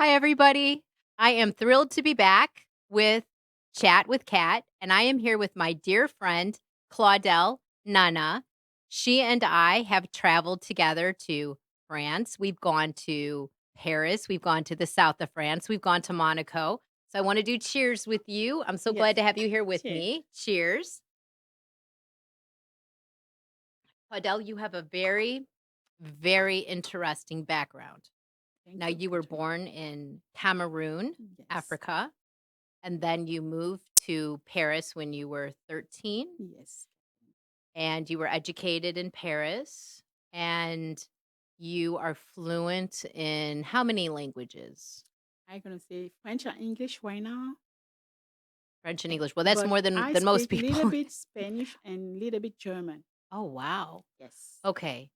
Hi, everybody. I am thrilled to be back with Chat with Kat, and I am here with my dear friend, Claudel Nana. She and I have traveled together to France. We've gone to Paris. We've gone to the south of France. We've gone to Monaco. So I want to do cheers with you. I'm so glad Yes. to have you here with Cheers. me. Cheers. Claudel, you have a very, very interesting background. Thank Now, you, you were Patrick. born in Cameroon, Yes. Africa, and then you moved to Paris when you were 13, Yes. and you were educated in Paris, and you are fluent in how many languages? I'm gonna say French and English right now, French and eh, English. Well, that's but more than I most speak a little people. bit Spanish and little bit German. Oh, wow. Yes. Okay.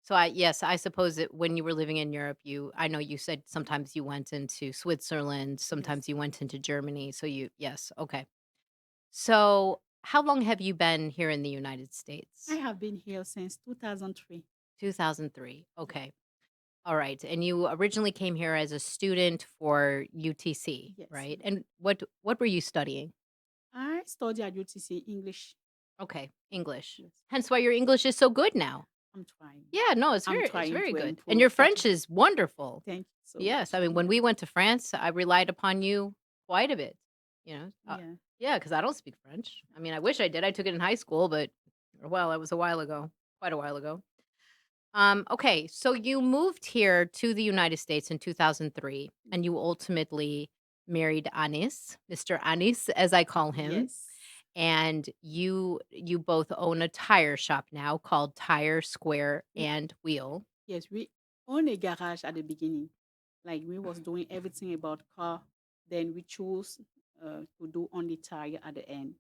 So I suppose that when you were living in Europe, I know you said sometimes you went into Switzerland, Yes. sometimes you went into Germany. So yes, okay. So, how long have you been here in the United I States? have been here since 2003. 2003. Yes. Okay. All right. And you originally came here as a student for UTC, Yes. right? And what were you studying? I study at UTC English. Okay, English. Yes. Hence why your English is so good now. I'm trying. Yeah, no, I'm it's trying very to good. And your improve, French Patrick. is wonderful. Thank you so Yes, I much. mean when we went to France, I relied upon you quite a bit, you know. Yeah. Yeah, cuz I don't speak French. I mean, I wish I did. I took it in high school, but well, that was a while ago. Quite a while ago. Okay, so you moved here to the United States in 2003, and you ultimately married Anis, Mr. Anis, as I call him, Yes. and you both own a tire shop now called Tire Square We and Wheel. yes, we own a garage at the beginning. Like we was doing everything about car. Then we chose to do only tire at the end.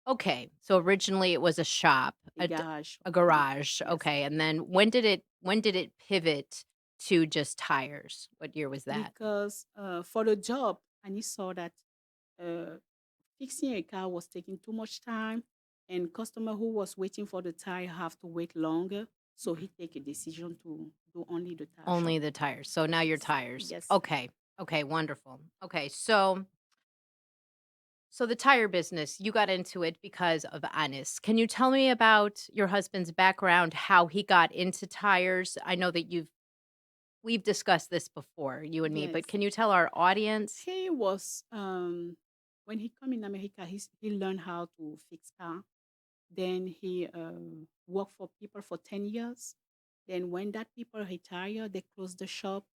Okay, so originally it was a shop, A garage. a Yeah. garage. Yes. Okay, and then when did it pivot to just tires? What year was that? Because for the job, and he saw that uh, fixing a car was taking too much time, and customer who was waiting for the tire have to wait longer. So he take a decision to do only the tire shop. Only the tires. So now your Yes. tires. Yes. Okay. Okay, wonderful. Okay, so the tire business, you got into it because of Anis. Can you tell me about your husband's background, how he got into tires? I know that we've discussed this before, you and me, but Yes. can you tell our audience? He was when he come in America, he learned how to fix car. Then he worked for people for 10 years. Then when that people retire, they close the shop,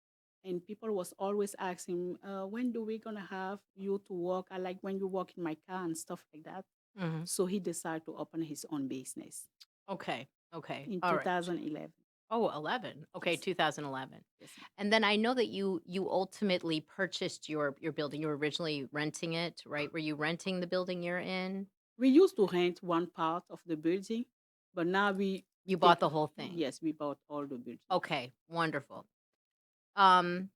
and people was always asking, "When do we gonna have you to work? I like when you work in my car and stuff like that." Mhm. So he decided to open his own business Okay. Okay. in All right. 2011. Oh, 11. Okay, Yes, 2011. yes. And then I know that you ultimately purchased your building. You were originally renting it, right? Were you renting the building you're in? We used to rent one part of the building, but now we You bought take the whole thing. yes, we bought all the building. Okay, wonderful. Um,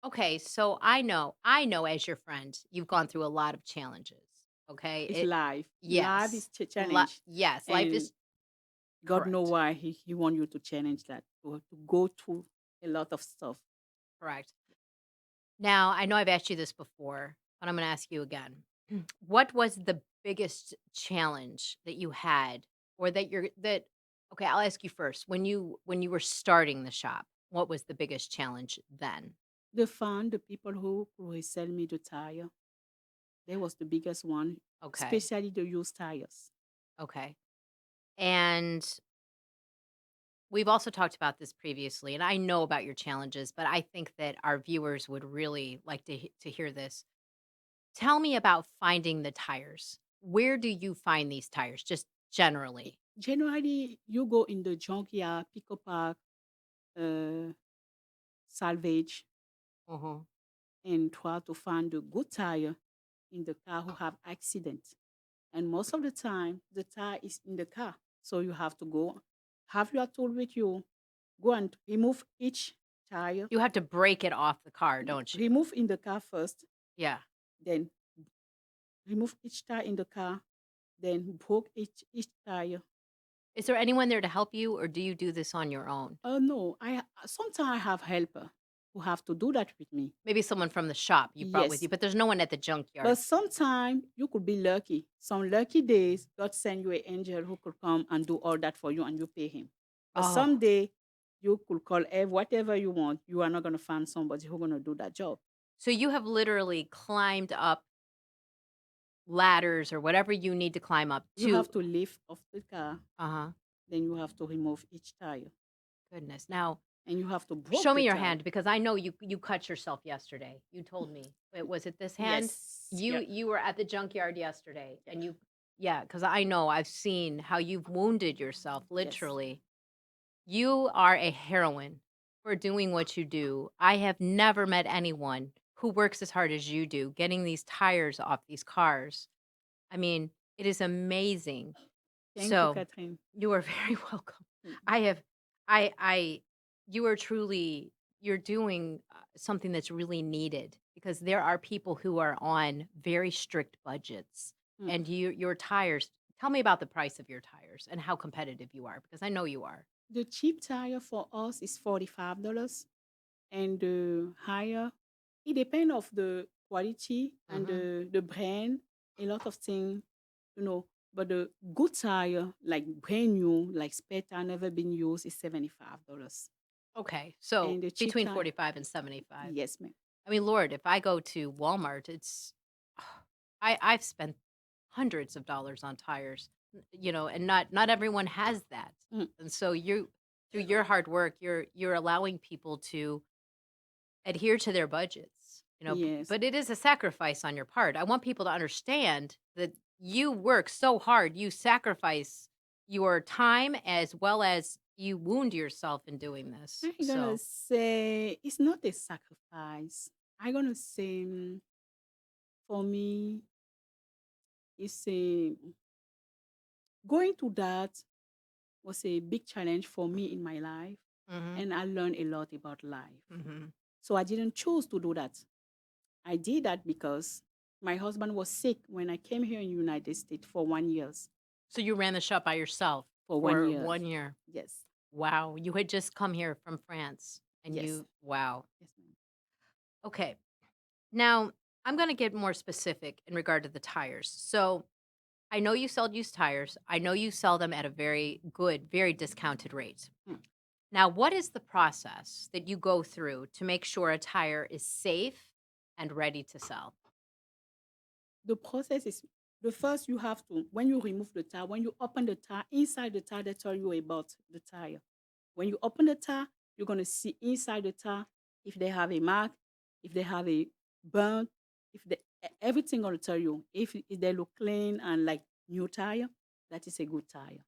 okay, so I know as your friend, you've gone through a lot of challenges. Okay. It's life. Life is Yes. challenge, Yes, life and is God know correct. why he want you to challenge that to go through a lot of stuff. Correct. Now, I know I've asked you this before, but I'm going to ask you again. What was the biggest challenge that you had or that okay, I'll ask you first. When you were starting the shop, what was the biggest challenge then? The people who could resell me the tire, that was the biggest one, Okay. especially the used tires. Okay. And we've also talked about this previously, and I know about your challenges, but I think that our viewers would really like to hear this. Tell me about finding the tires. Where do you find these tires, just generally? Generally, you go in the junkyard, pick up park, uh, salvage, Uh-huh. and try to find a good tire in the car who have accident. And most of the time, the tire is in the car, so you have to go have your tool with you. Go and remove each tire. You have to break it off the car, don't you? Remove in the car first, Yeah. then remove each tire in the car, then broke each tire. Is there anyone there to help you, or do you do this on your own? Oh no, I sometimes I have helper. who have to do that with me. Maybe someone from the shop you brought with you, Yes. but there's no one at the But junkyard. sometimes you could be lucky. Some lucky days, God send you an angel who could come and do all that for you and you pay him. But Oh, someday you could call whatever you want. You are not going to find somebody who's going to do that job. so you have literally climbed up ladders or whatever you need to climb up You to. have to lift off the car, Uh-huh. then you have to remove each tire, Goodness. Now, and you have to break show the me your tire. hand because I know you cut yourself yesterday. You told me. Was it this hand? Yes, You yeah, you were at the junkyard yesterday yeah, and you yeah, cuz I know I've seen how you've wounded yourself yes. literally. You are a heroine for doing what you do. I have never met anyone who works as hard as you do getting these tires off these cars. I mean, it is amazing. Thank you, So, Catherine. you are very welcome. Mm. I have I you are truly you're doing, something that's really needed because there are people who are on very strict budgets, Mm. and your tires tell me about the price of your tires and how competitive you are because I know you are. The cheap tire for us is $45, and the higher, it depends of the quality and Mhm. the brand, a lot of things, you know. But the good tire, like brand new, like spare tire never been used, is $75. Okay. So, And the cheap between tire, 45 and 75. yes, ma'am. I mean, Lord, if I go to Walmart, it's I've spent hundreds of dollars on tires, and not everyone has that. Mm, And so you through your hard work, you're allowing people to adhere to their budgets, yes. but it is a sacrifice on your part. I want people to understand that you work so hard, you sacrifice your time as well as you wound yourself in doing this. I'm gonna So, say it's not a sacrifice. I'm gonna say for me, it's a going to that was a big challenge for me in my life, mhm, and I learned a lot about life. mhm. So I didn't choose to do that. I did that because my husband was sick when I came here in United States for 1 year. So you ran the shop by yourself For one for year. 1 year. Yes. Wow, you had just come here from France and Yes. wow. Yes, ma'am. Okay. Now, I'm gonna get more specific in regard to the tires. So, I know you sell used tires. I know you sell them at a very good, very discounted rate. Mm. Now, what is the process that you go through to make sure a tire is safe and ready to sell? The process is the first you have to, when you remove the tire, when you open the tire, inside the tire, they tell you about the tire. When you open the tire, you're going to see inside the tire if they have a mark, if they have a burn, if they, everything going to tell you. If they look clean and like new tire, that is a good tire.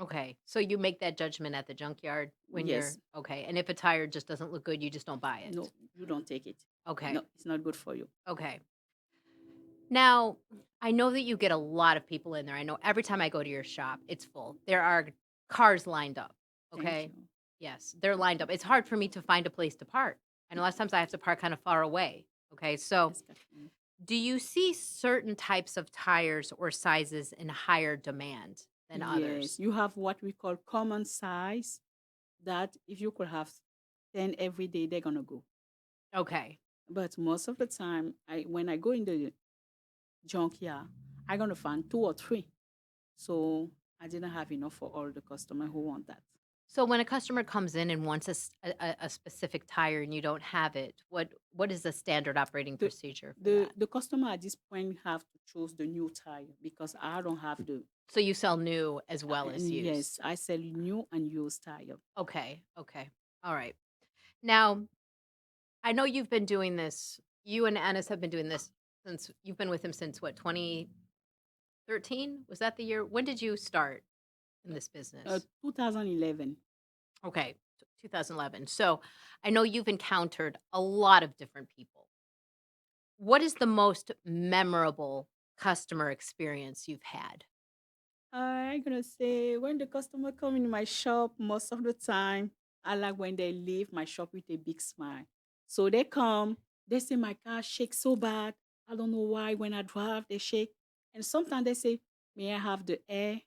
Okay. So you make that judgment at the junkyard when Yes. you're okay. And if a tire just doesn't look good, you just don't buy No, it. you don't take it. Okay. No, it's not good for you. Okay. Now, I know that you get a lot of people in there. I know every time I go to your shop, it's full. There are cars lined up. Thank Okay. you. Yes, they're lined up. It's hard for me to find a place to park. And a lot of times I have to park kind of far away. Okay. So, Yes, Catherine. do you see certain types of tires or sizes in higher demand than Yes, others? you have what we call common size that if you could have 10 every day, they're going to go. Okay. But most of the time, when I go in the junkyard, I'm going to find two or three. So I didn't have enough for all the customer who want that. So, when a customer comes in and wants a specific tire and you don't have it, what is the standard operating The, procedure for the, that? the customer at this point have to choose the new tire because I don't have the, So, you sell new as well and as yes, used. I sell new and used tire. Okay, okay. All right. Now, I know you've been doing this you and Ennis have been doing this since you've been with him since what, 2013? Was that the year? When did you start in this business? 2011. Okay, 2011. So, I know you've encountered a lot of different people. What is the most memorable customer experience you've had? I'm gonna say when the customer come in my shop, most of the time, I like when they leave my shop with a big smile. So they come, they say my car shakes so bad. I don't know why. When I drive, they shake. And sometimes they say, "May I have the air?"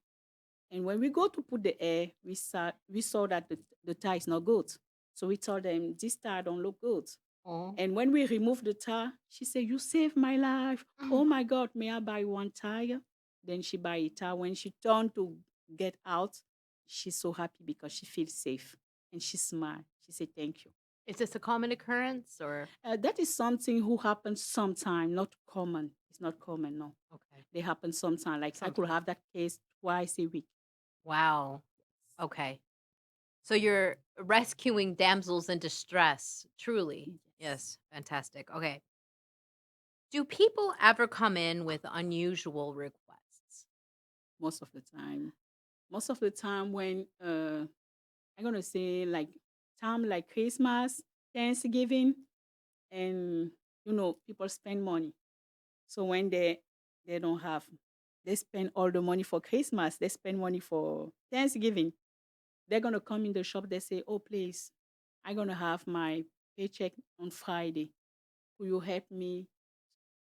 And when we go to put the air, we saw that the tire is not good. So we told them, this tire don't look good. Oh. And when we removed the tire, she said, you saved my life. Oh my God, may I buy one tire? Then she buy a tire. When she turned to get out, she's so happy because she feels safe. And she smiled. She said, thank you. Is this a common occurrence or That is something who happens sometime, not common. It's not common, no. okay, They happen sometime. Like I could sometimes. have that case twice a week. Wow. Okay. So you're rescuing damsels in distress, truly. Yes, Yes, fantastic. Okay. Do people ever come in with unusual requests? most of the time. Most of the time when I'm gonna say like time like Christmas, Thanksgiving, and people spend money. So when they don't have, they spend all the money for Christmas. They spend money for Thanksgiving. They're gonna come in the shop. They say, "Oh, please, I'm gonna have my paycheck on Friday. Will you help me?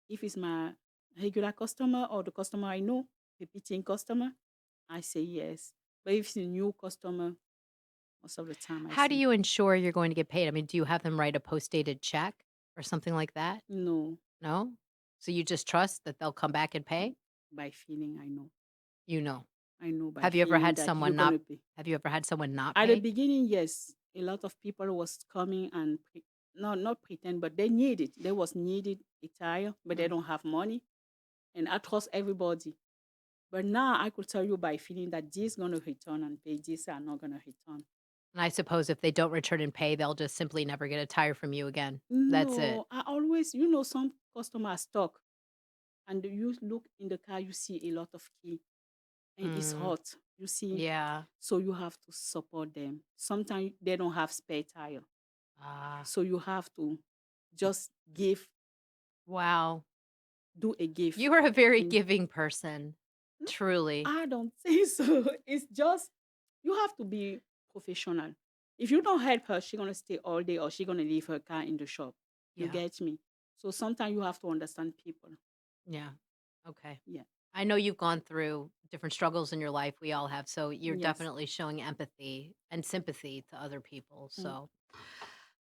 If it's my regular customer or the customer I know, repeating customer, I say yes. But if it's a new customer, most of the time I How do say you ensure you're going to get paid? I mean, do you have them write a post-dated check or something like that? no. No? So you just trust that they'll come back and pay? By feeling, I know. You know. I know by Have you ever feeling had that you're someone gonna not pay. have you ever had someone not At the pay? beginning, yes, a lot of people was coming and no, not pretend, but they need it. They was needed a tire, but they Mm. don't have money, and I trust everybody. But now I could tell you by feeling that this gonna return and pay, this are not gonna return. And I suppose if they don't return and pay, they'll just simply never get a tire from you again. That's it. No, I always, some customers stuck, and you look in the car, you see a lot of key, and it's Mm, hot. You see, yeah. so you have to support them. Sometimes they don't have spare tire, Ah, so you have to just give, wow. do a gift. You are a very And giving person, no, truly. I don't think so. It's just you have to be professional. If you don't help her, she's gonna stay all day or she's gonna leave her car in the shop. You Yeah, get me? So sometimes you have to understand people. yeah. Okay. Yeah. I know you've gone through different struggles in your life. We all have. So you're Yes. definitely showing empathy and sympathy to other people. Mm. So,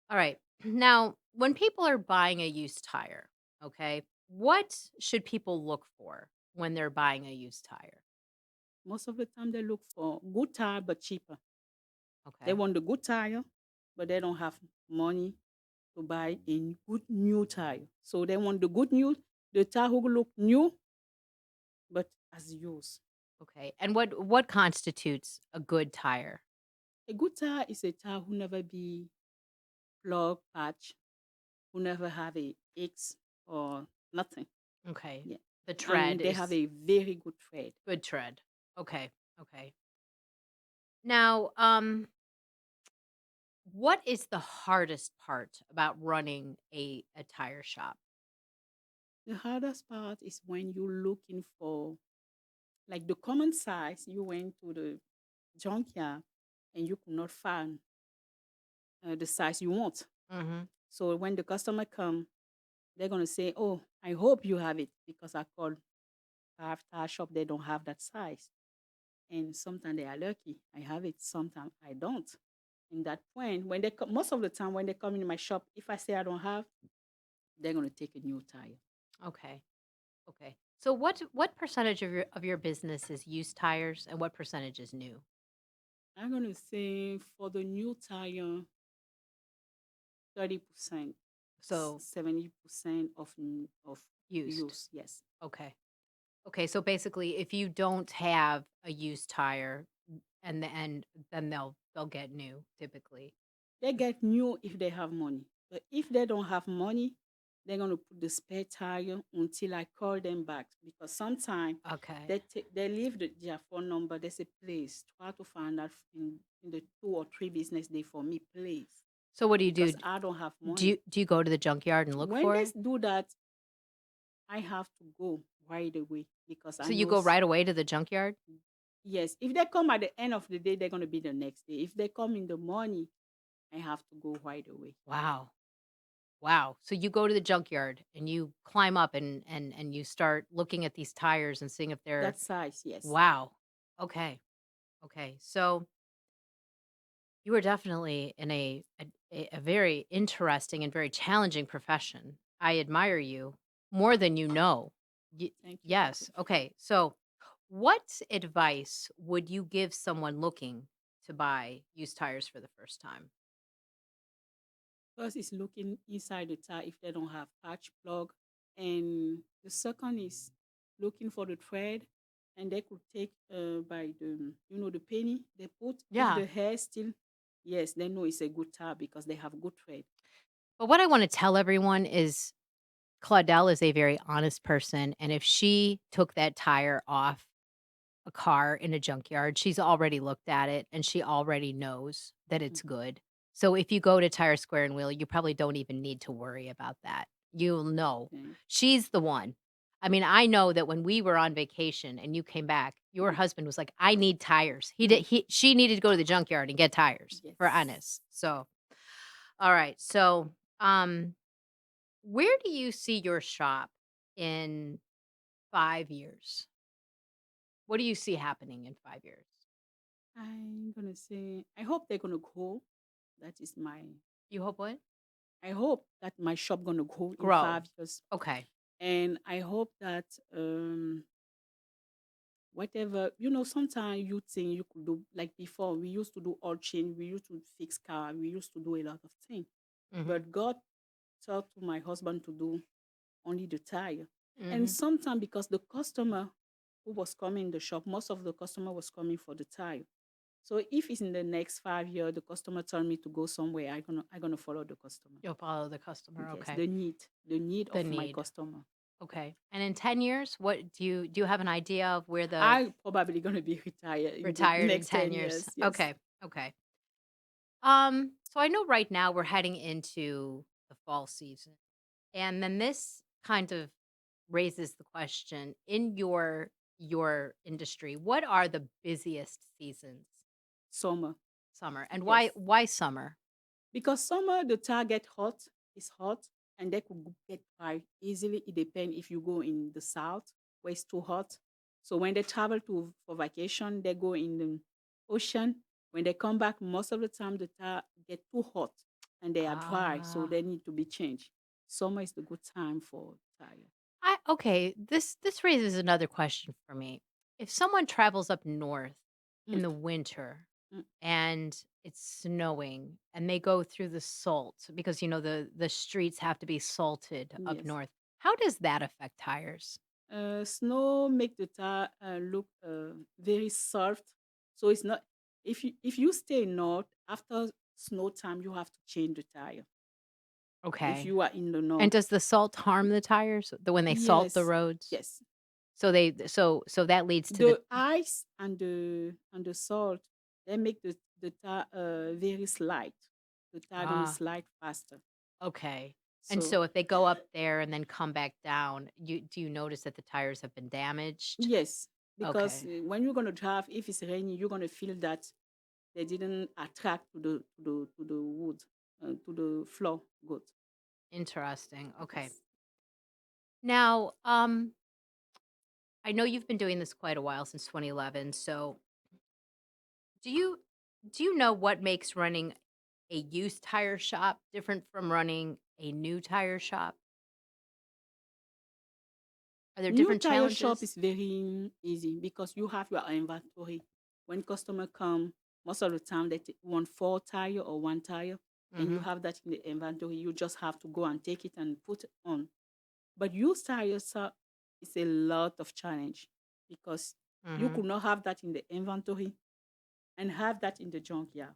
all right. Now, when people are buying a used tire, okay, what should people look for when they're buying a used tire? Most of the time they look for good tire but cheaper. They Okay. want the good tire, but they don't have money to buy a good new tire. So they want the good new, the tire who look new but as used. Okay. And what constitutes a good tire? A good tire is a tire who never be plug, patch, who never have a X or nothing. Okay. Yeah. The tread And they have is a very good tread. good tread. Okay. Okay. Now, what is the hardest part about running a tire shop? The hardest part is when you're looking for like the common size, you went to the junkyard and you could not find the size you want. Mhm. So when the customer come, they're gonna say, "Oh, I hope you have it because I called five tire shop. They don't have that size." And sometimes they are lucky. I have it. Sometimes I don't. In that point, when they come, most of the time when they come in my shop, if I say I don't have, they're gonna take a new tire. Okay. Okay. So what percentage of your business is used tires and what percentage is new? I'm gonna say for the new tire, 30%, So 70% of used. use. Yes, Okay. Okay, so basically if you don't have a used tire and then they'll get new typically. they get new if they have money, but if they don't have money, they're gonna put the spare tire until I call them back because sometimes Okay. they leave their phone number. They say, please try to find out in the 2 or 3 business day for me, please, So what do you do? because I don't have Do money. you go to the junkyard and look When for they it? do that, I have to go right away because So I you know, go right away to the junkyard? yes, if they come at the end of the day, they're going to be the next day. If they come in the morning, I have to go right away. Wow. Wow. So you go to the junkyard and you climb up and you start looking at these tires and seeing if they're That size, yes. wow. Okay. Okay. So You were definitely in a very interesting and very challenging profession. I admire you more than you know. Y- Thank you. yes. Okay. So, what advice would you give someone looking to buy used tires for the first time? First is looking inside the tire if they don't have patch plug. And the second is looking for the thread. And they could take by the penny they put. If Yeah. the hair still, yes, they know it's a good tire because they have good thread. But what I want to tell everyone is Claudel is a very honest person. And if she took that tire off a car in a junkyard, she's already looked at it and she already knows that Mhm. it's good. So if you go to Tire Square and Wheel, you probably don't even need to worry about that. You'll know. Okay. She's the one. I mean, I know that when we were on vacation and you came back, your Mm, husband was like, "I need tires." mm, She needed to go to the junkyard and get tires for yes. Ennis. So, all right. So, where do you see your shop in 5 years? What do you see happening in 5 years? I'm gonna say I hope they're gonna grow. That is my You hope what? I hope that my shop gonna grow in Grow. 5 years. Okay. And I hope that whatever, sometimes you think you could do, like before, we used to do oil change, we used to fix car, we used to do a lot of things. Mhm. But God told to my husband to do only the tire. And Mhm. sometimes because the customer who was coming in the shop, most of the customer was coming for the tire. So if it's in the next 5 years, the customer told me to go somewhere, I gonna follow the customer. You'll follow the customer, Yes, okay. the need The of my need. customer. Okay. And in 10 years, what do you have an idea of where the I probably gonna be retired in the retired in next 10 10 years? years. Yes. Okay. Okay. So I know right now we're heading into the fall season. And then this kind of raises the question in your industry, what are the busiest seasons? Summer. Summer. And why Yes. why summer? Because summer the target hot is hot and they could get by easily. It depends if you go in the south where it's too hot. So when they travel to for vacation, they go in the ocean. When they come back, most of the time the tire get too hot and they are dry, so Ah. they need to be changed. Summer is the good time for tire. I okay, this raises another question for me. If someone travels up north in Mm, the winter mm, and it's snowing and they go through the salt because the streets have to be salted up yes. north. How does that affect tires? Snow make the tire look very soft. So it's not if you stay north after snow time, you have to change the tire. If Okay. you are in the And north, does the salt harm the tires when they salt the yes, roads? yes. So that leads to the The ice and the salt they make the tire very slight. The tire gonna ah slide faster. okay. And So so if they go up there and then come back down, do you notice that the tires have been damaged? yes, because Okay. when you're gonna drive, if it's raining, you're gonna feel that they didn't attract to the wood, to the floor good. Interesting. Okay. Yes. Now, I know you've been doing this quite a while since 2011. So, do you do you know what makes running a used tire shop different from running a new tire shop? Are there New different tire shop challenges? is very easy because you have your inventory. When customer come, most of the time they want 4 tire or 1 tire, and you Mhm. have that in the inventory. You just have to go and take it and put it on. But used tires is a lot of challenge because you Mhm. could not have that in the inventory and have that in the junkyard.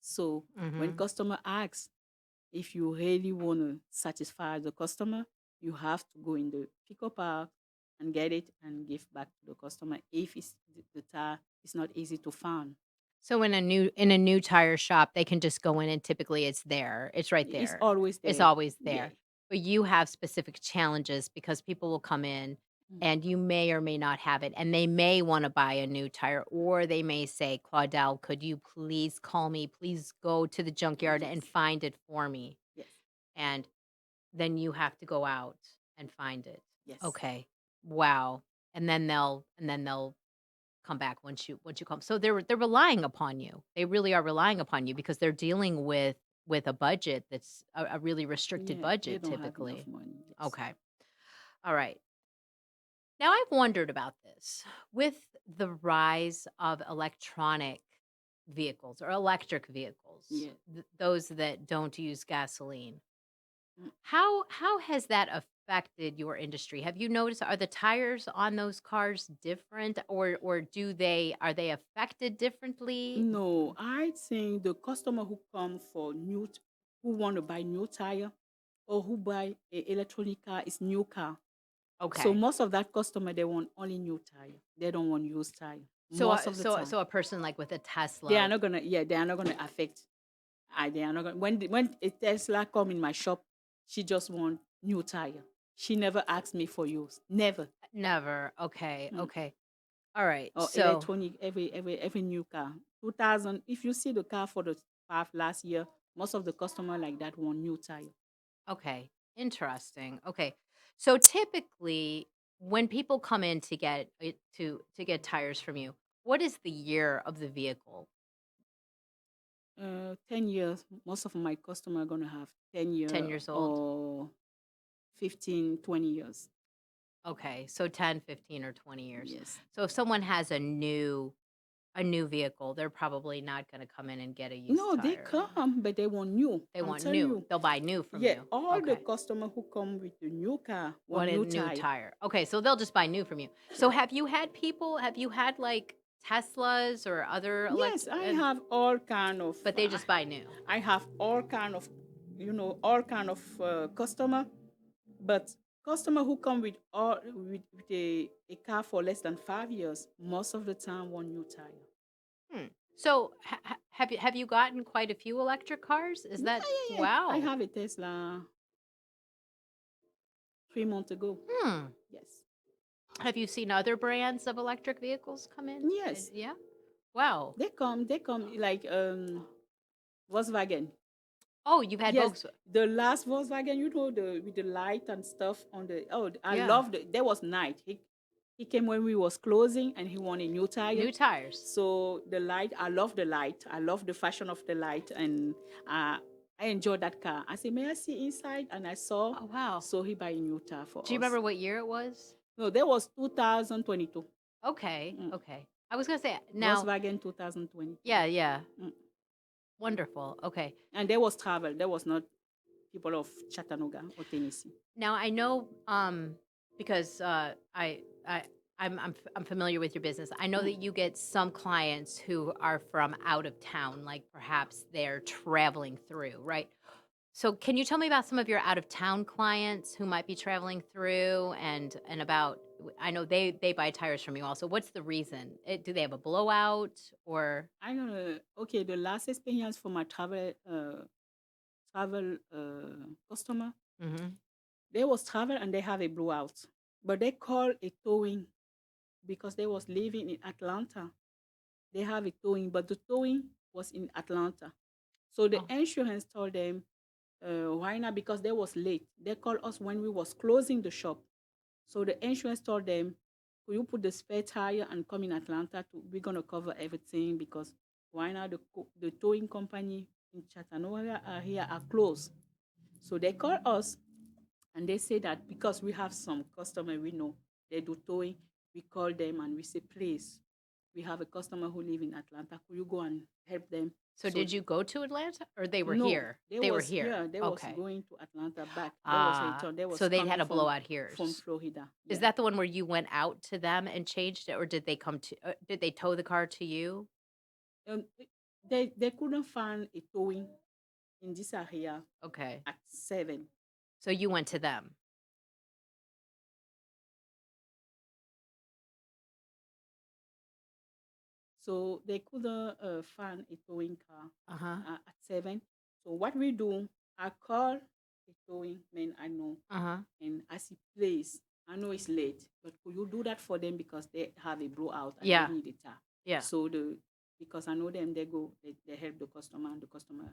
So when Mhm. customer asks, if you really want to satisfy the customer, you have to go in the pickup park and get it and give back to the customer if the tire is not easy to find. So in a new tire shop, they can just go in and typically it's there. It's right It's there. always It's there. always Yeah. there. But you have specific challenges because people will come in Mm. and you may or may not have it and they may want to buy a new tire or they may say, "Claudel, could you please call me? Please go to the junkyard and Yes. find it for me." Yes. And then you have to go out and find it. Yes. Okay. Wow. And then they'll come back once you come. So they're relying upon you. They really are relying upon you because they're dealing with a budget that's a really restricted Yeah, they budget don't have enough typically. money. Yes. Okay. All right. Now I've wondered about this. With the rise of electronic vehicles or electric vehicles, Yeah. those that don't use gasoline, Mm. how has that affected your industry? Have you noticed, are the tires on those cars different, or are they affected differently? No, I think the customer who come for who want to buy new tire or who buy a electronic car is new car. So Okay. most of that customer they want only new tire. They don't want used tire So most of the time. so a person like with a They Tesla. are not gonna. Yeah, they are not gonna affect. They are not gonna. When a Tesla come in my shop, she just want new tire. She never asked me for yours. Never. Never. Okay. Mm. Okay. All right. Or So, electronic every new car. 2000. If you see the car for the past last year, most of the customer like that want new tire. okay. Interesting. Okay. So typically when people come in to get it to get tires from you, what is the year of the vehicle? 10 years. Most of my customer are gonna have 10 10 year years old? or 15, 20 years. Okay. So 10, 15, or 20 years. Yes. So if someone has a new vehicle, they're probably not going to come in and get a used No, they tire. come, but they want new. They I'm want telling new. you. They'll buy new from Yeah, you. all the Okay. customer who come with the new car want Want a new new tire. tire. Okay, so they'll just buy new from you. So have you had like Teslas or other Yes, electric, I have all kind of. but they just buy new? I have all kind of, all kind of customer, but customer who come with with a car for less than 5 years, most of the time want new tire. Hmm. So have you gotten quite a few electric cars? Is Yeah, that yeah, yeah. I wow? have a Tesla 3 months ago. Hmm. Yes, Have you seen other brands of electric vehicles come in? yes. Yeah. Wow. They come like Volkswagen. Oh, you've had Yes, Volkswagen. the last Volkswagen, the with the light and stuff on the. Oh, I Yeah. loved it. There was night. He came when we was closing, and he wanted new tire. New tires. So the light, I love the light. I love the fashion of the light, and I enjoyed that car. I said, "May I see inside?" And I saw. Oh, wow. So he buy a new tire for Do you us. remember what year it was? No, that was 2022. Okay. Mm. Okay. I was going to say now, Volkswagen 2022. yeah, yeah. Mm. Wonderful. Okay. And there was travel. There was not people of Chattanooga or Tennessee. Now I know, because I'm familiar with your business. I know Mm. that you get some clients who are from out of town, like perhaps they're traveling through, right? So can you tell me about some of your out of town clients who might be traveling through, and about, I know they buy tires from you also. What's the reason? Do they have a blowout or I know. Okay, the last experience for my travel customer, Mhm. they was travel and they have a blowout, but they call a towing because they was living in Atlanta. They have a towing, but the towing was in Atlanta. So the Oh, insurance told them, why not? Because they was late. They called us when we was closing the shop. So the insurance told them, could you put the spare tire and come in Atlanta? We're gonna cover everything because why not? The towing company in Chattanooga are here are closed. So they call us and they say that because we have some customer we know they do towing, we call them and we say, please, we have a customer who live in Atlanta. Could you go and help them? so So did you go to Atlanta or they were no, here? they They were was here. here. They was Okay. going to Atlanta back. They was Ah, return. They so was they'd coming had a from blowout here. Florida. Is Yeah. that the one where you went out to them and changed it, or did they come to did they tow the car to you? Um, they couldn't find a towing in this area Okay. at 7. So you went to them. So they couldn't find a towing car Uh-huh. at 7. So what we do, I call a towing man I know, Uh-huh. and as he plays, I know it's late, but could you do that for them because they have a blowout and they Yeah. need a tire? Yeah. So because I know them, they help the customer and the customer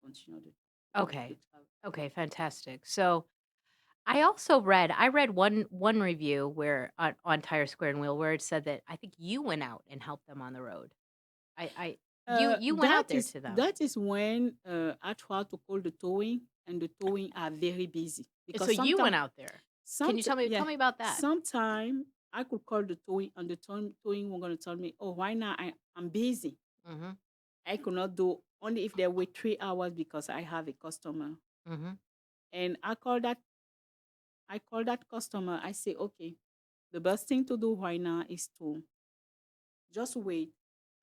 continue the Okay. travel. Okay, fantastic. So I read one review where on Tire Square and Wheel where it said that I think you went out and helped them on the road. I you went out there to them. That is when I try to call the towing, and the towing are very busy So because you went out there. Can you yeah, tell me about that? sometime I could call the towing, and the towing were gonna tell me, oh, why not? I'm busy. Mhm. I could not do only if they wait 3 hours because I have a customer. Mhm. And I call that customer. I say, okay, the best thing to do right now is to just wait.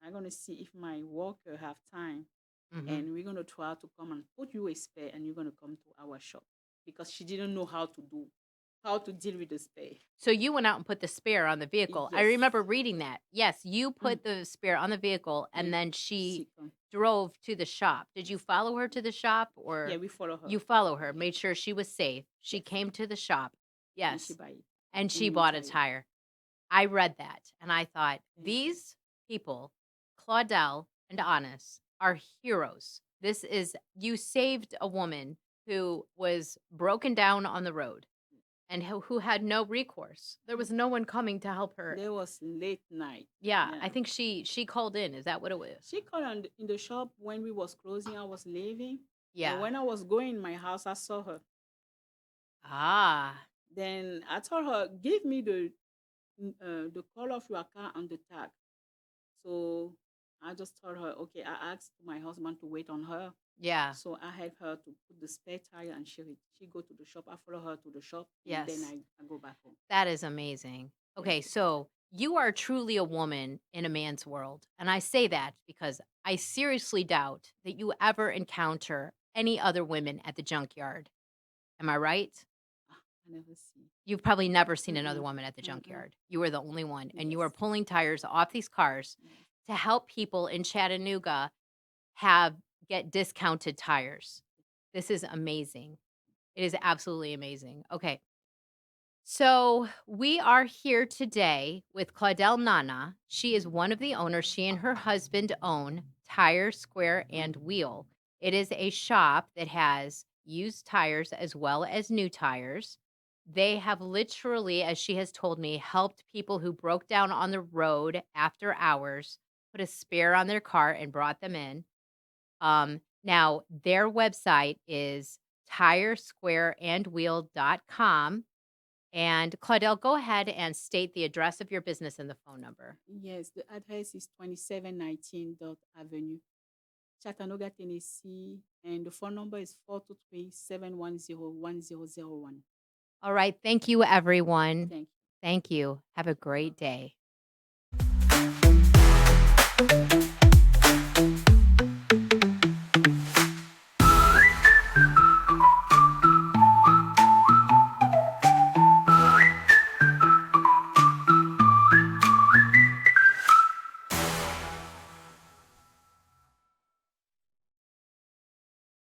I'm gonna see if my worker have time, Mhm. and we're gonna try to come and put you a spare, and you're gonna come to our shop because she didn't know how to deal with the spare. So you went out and put the spare on the vehicle. I Yes. remember reading that. Yes, you Mm. put the spare on the vehicle and And then she she come. drove to the shop. Did you follow her to the shop Yeah, or we follow her. you follow her, made sure she was safe. She Yes. came to the shop. And she Yes. buy And a she new bought a tire. tire. I read that and I thought, Thank you. these people, Claudel and Honest, are heroes. This is, you saved a woman who was broken down on the road and who had no recourse. There was no one coming to help her. There was late night. Yeah, I Yeah. think she called in. Is that what it was? She called in the shop when we was closing. I was leaving, and Yeah. when I was going in my house, I saw her. Ah, Then I told her, "Give me the color of your car on the tag." So I just told her, "Okay." I asked my husband to wait on her, yeah. so I helped her to put the spare tire, and she go to the shop. I follow her to the shop, and then Yes. I go back home. That is amazing. Thank Okay, you. so you are truly a woman in a man's world. And I say that because I seriously doubt that you ever encounter any other women at the junkyard. Am I right? I never see. You've probably never seen another Mm-mm, woman at the mm-mm. junkyard. You are the only one, and you are Yes. pulling tires off these cars Yes. to help people in Chattanooga have get discounted tires. This is amazing. It is absolutely amazing. Okay. So we are here today with Claudel Nana. She is one of the owners. She and her husband own Tire Square and Wheel. It is a shop that has used tires as well as new tires. They have literally, as she has told me, helped people who broke down on the road after hours, put a spare on their car and brought them in. Now their website is tiresquareandwheel.com. And Claudel, go ahead and state the address of your business and the phone number. Yes, the address is 2719 Dot Avenue, Chattanooga, Tennessee, and the phone number is 423-710-1001. All right. Thank you, everyone. Thank Thank you. Have a you. great day.